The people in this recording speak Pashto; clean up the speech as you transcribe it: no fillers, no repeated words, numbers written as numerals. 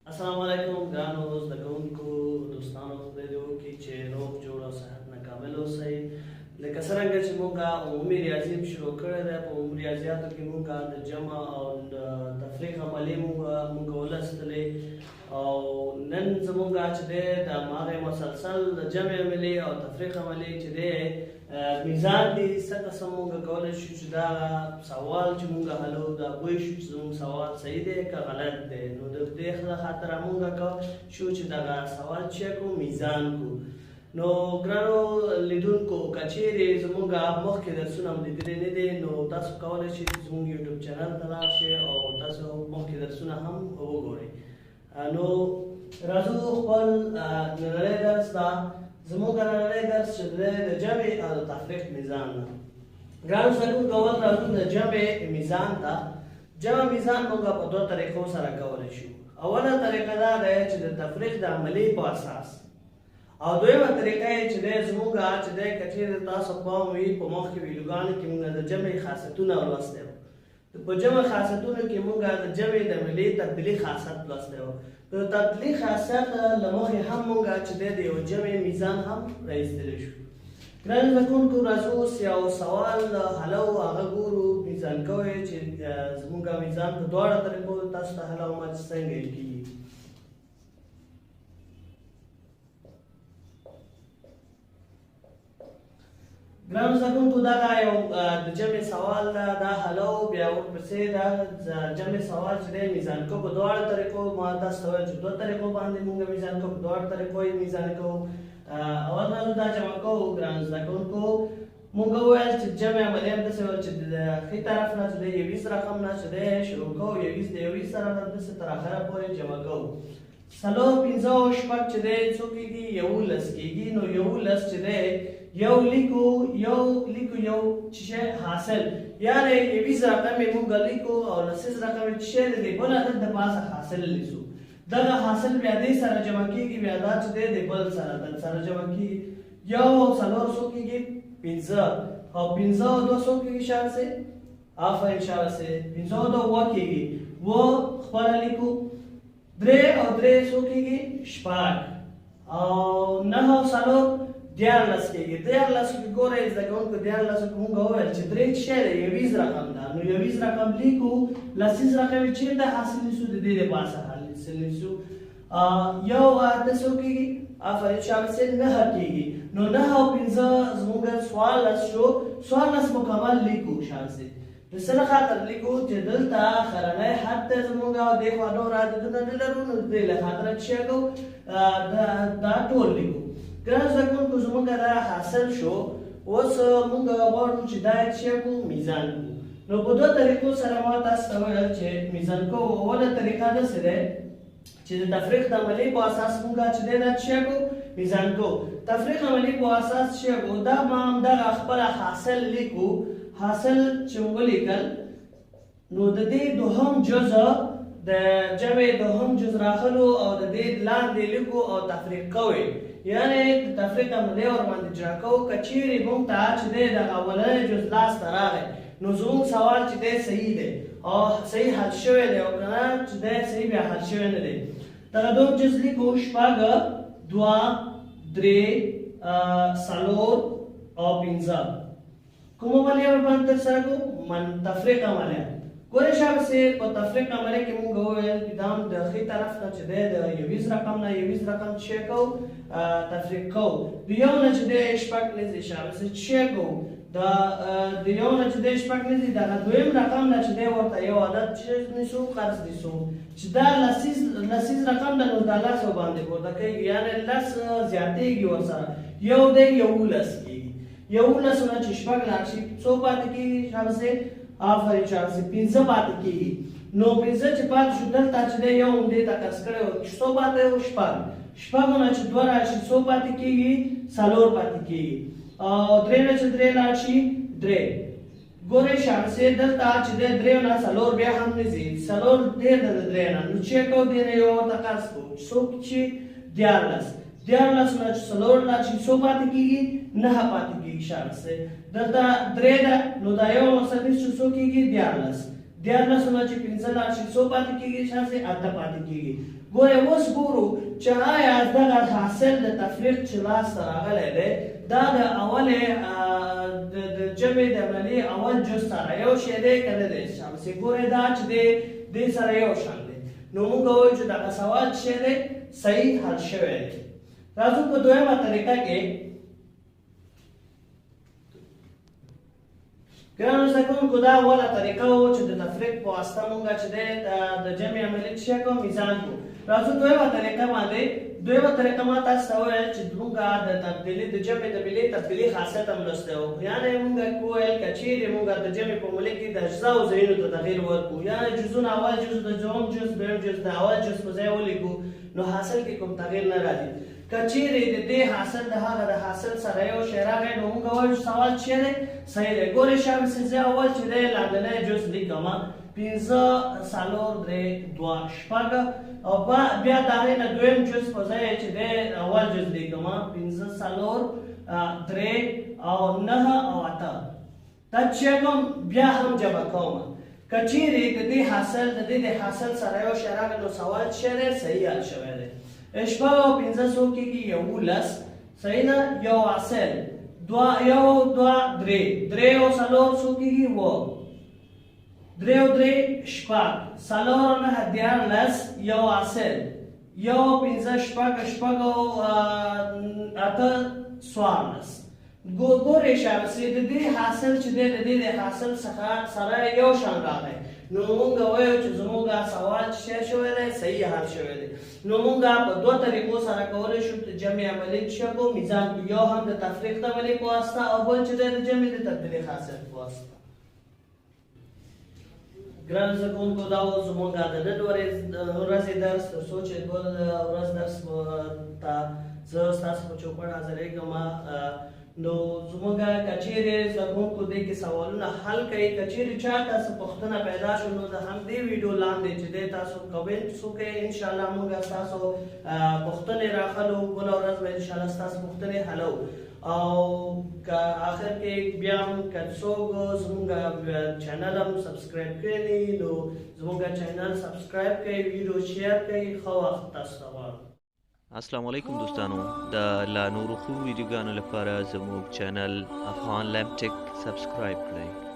السلام علیکم ګرانو زده کوونکو دوستانو خدای دې وکړي چې روغ جوړ او صحتمند کامل اوسئ لکه څرنګه چې موږ عمومي ریاضي شروع کړی دی په عمومي ریاضیاتو کې موږ د جمع او تفریق عملې موږ ولوستلې او نن زموږ چې دی د هماغې مسلسل د جمع عملې او تفریق عملې چې دی میزان دي څه قسم موږ کولی شو چې دا سوال چې موږ حلو دا پوه شو چې زموږ سوال صحیح دی که غلط دی نو د دې خاطر موږ شو چې دغه سوال چیک کړو میزان کړو نو ګرانو لیدونکو که چیرې زموږ مخکې درسونه هم لیدلي نه دي نو تاسو کولی شئ زموږ یوټیوب چینل ته لاړ شئ او تاسو مخکې درسونه هم وګورئ نو راځو خپل نننی درس ته زموږ نننی درس چې دی د جمع او د تفریق میزان ده ګرانو زده کوونکو اول راځو د جمع میزان ته جمع میزان موږ په دوه طریقو سره کولی شو اوله طریقه دا ده چې د تفریق د عملې په اساس او دویمه طریقه یې چې دی زموږ چې دی که چېرې تاسو پام وي په مخکې ویډیوګانو کې موږ د جمع خاصیتونه لوستی وو په جمع خاصیتونو کې موږ د جمع د عملې تبدیلي خاصیت لوستی وو د تبدیلي خاصیت له مخې هم موږ چې دی د یو جمع میزان هم راایستلی شو ګرانو زده کوونکو راځو اوس یو سوال حلو هغه ګورو میزان کوی چې زموږ میزان په دواړه طریقو تاسو ته حلوم چې څنګه یې کېږي ګرانو زده کوونکو دغه یو د جمع سوال ده دا حلو بیا ورپسې دا جمع سوال چې دی میزان کو په دواړه طریقو ما تاسو ته ویل چې دوه طریقو باندې موږ میزان کو په دواړه طریقو یې میزان کوو اول راځو دا جمع کوو ګرانو زده کوونکو موږ وویل چې جمع عملې همداسې ویل چې د ښي طرف نه چې دی یویس رقم نه چې دی شروع کوو یویس د یویس سره همداسې تر اخره پورې جمع کوو څلور پنځه او شپږ چې دی څو کېږي یولس کېږي نو یولس چې دی یو لیکو یو چې حاصل یعنی یویس رقم یې موږ لیکو او لسیز رقم یې چې دی د بل عدد د پاسه حاصل لیسو دغه حاصل بیا دې سره جمع کېږي بیا دا چې دی د بل سره جمع کېږي یو او څلور څو کېږي پنځه او پنځه او دوه څو کېږي شاید سې آفرین شاید سې پنځه او دوه اووه کېږي اووه خپله لیکو درې او درې څو کېږي شپږ او نهه او څلور دیارلس کېږي دیارلس کې ګورئ زده کوونکو دیارلسو کې موږ وویل چې درې چې دی یویز رقم ده نو یویز رقم لیکو لسیز رقم یې چېرته حاصل نیسو د دې دپاسه حاصل نیسو یو اته څو کېږي آفرین شابه سې نهه کېږي نو نهه او پنځه زموږ څوارلس شو څوارلس مکمل لیکو شابه سې د څه نه خاطر لیکو چې دلته اخرنی حد دی زموږ او دې خوا نور عددونه نه لرو نو د دې له خاطره چې کوو دا ټول لیکو ګرانو زده کوونکو زموږ دا حاصل شو اوس موږ غواړو چې دا یې څه کړو میزان کړو نو په دوه طریقو سره ما تاسو ته وویل چې میزان کوو اوله طریقه داسې دی چې د تفریق د عملې په اساس موږ چې دی دا څه کړو میزان کوو تفریق عملې په اساس څه کړو دا ما همدغه خپله حاصل لیکو حاصل چې موږ لیکل نو د دې دوهم جزء د جمع دوهم جزء راخلو او د دې لاندې لیکو او تفریق کوئ یعنی تفریق عملې ورباندې اجرا کوو که چیرې موږ ته چې دی دغه اولنی جزء لاسته راغی نو زموږ سوال چې دی صحیح دی او صحیح حل شوی دی او که نه چې دی صحیح بیا حل شوی نه دی دغه دوهم جزء لیکو شپږ دوه درې څلور او پنځه کوم عملیه ورباندې ترسره کوو تفریق عملیه ګورئ شابه سې په تفریق عملیه کې موږ وویل چې دا د ښي طرف نه چې دی د یویس رقم نه یویس رقم څه کوو تفریق کوو د یو نه چې دی شپږ نیزې شابه سې څه کوو د یو نه چې دی شپږ نیزې دغه دویم رقم نه چې دی ورته یو عدد چې نیسو قرض نیسو چې دا لسیز رقم ده نو دا لس ورباندې پورته کېږي یعنې لس زیاتېږي ورسره یو دی یولس کېږي یولس نه چې شپږ لاړ شي څو پاتې کېږي شابه سې آفرین شابه سې پنځه پاتې کېږي نو پنځه چې پاتې شو دلته چې دی یو همدې ته کس کړی و څو پاتې و شپږ شپږو نه چې دوه راشي څو پاتې کېږي څلور پاتې کېږي او درې نه چې درې لاړ شي درې ګورئ شابه سې دلته چې دی درېو نه څلور بیا هم نه ځي څلور ډېر ده د درې نه نو چې کوو دې نه یو ورته قرض کوو څوک چې دیارلس دیارلس نه چې څلور لاړ شي څو پاتې کېږي نهه پاتې کېږي شابه سې دلته درې ده نو دا یو ورسره نیسو څو کېږي دیارلس 14 نه چې 15 لاړ شي څو پاتې کېږي شاسې 8 پاتې کېږي. ګوره اوس ګورو چې آیا دغه حاصل د تفریق چې لاسته راغلی دی دا د اولې د جمع د عملي اول جز سره یو شی دی که نه دی شامسې ګورئ دا چې دی دې سره یو شان دی نو موږ وایو چې دغه سوال چې دی صحیح حل شوی دی. راځو په دویمه طریقه کې ګرانو زده کوونکو دا اوله طریقه و چې د تفریق په واسطه موږ چې دی د جمع عملي څه شی کوو میزان کوو. راځو دویمه طریقه باندې دویمه طریقه ما تاسو ته وویل چې موږ د تبدیلي د جمع د ملي تبدیلي خاصیت هم لوستی وو. یعنې موږ وویل که چیرې موږ د جمع په ملي کې د اجزاو ځایونو ته تغیر ورکړو یعنې جزونه اول جز د دویم جز دویم جز د اول جز په ځای ولیکو نو حاصل کې کوم تغیر نه راځي. که چیرې د دې حاصل د هغه د حاصل سره یو شی راغی نو موږ وایو سوال چې دی صحیح دی. ګورئ شابسې زه اول چې دی لاندنی جز لیکمه 5 څلور درې دوه شپږ او بیا د هغې نه دویم جز په ځای چې دی اول جز لیکمه 5 څلور درې او 9 او 8 دا چې کوم بیا هم جمع کوم. که چیرې د دې حاصل د دې د حاصل سره یو شی راغی نو سوال چې دی صحیح حل شوی دی. شپږ او 15 څو کېږي 11 صحیح نه یو حاصل یو دوه درې درې او څلور څو کېږي 9 درې او درې شپږ څلور او 9 14 یو حاصل یو 15 شپږ شپږ او 8 14. ګورئ شابسې د دې حاصل چې دی د دې د حاصل څخه سره یو شان راغی نو موږ وایو چې زموږ سوال چې شوی دی صحیح حل شوی دی. نو موږ په دوه طریقو سره کولی شو د جمع عملي چې کوو میزان کړو یو هم د تفریق د عملي په واسطه او بل چې دی د جمع د تبدیلي خاصیت په واسطه. ګرانو زده کوونکو دا و زموږ د نن ورځې درس تر څو چې بل ورځ درس ته زه ستاسو په چوپړ حاضرېږم نو زموږ که چیرې زده کوونکو دې کې سوالونه حل کوي که چیرې چا تاسو پوښتنه پیدا شو نو د همدې ویډیو لاندې چې دی تاسو کمنټس وکړئ انشاءالله موږ ستاسو پوښتنې راخلو بله ورځ به انشاءالله ستاسو پوښتنې حلو. او که آخر کې بیا هم که څوک زموږ چینل هم سبسکرایب کړی نه وي نو زموږ چینل سبسکرایب کړئ ویډیو شیر کړئ ښه وخت تاسو ته غواړم. السلام علیکم دوستانو د لا نورو خو ویډیوګانو لپاره زموږ چینل افغان لمب ټیک سبسکرایب کړئ.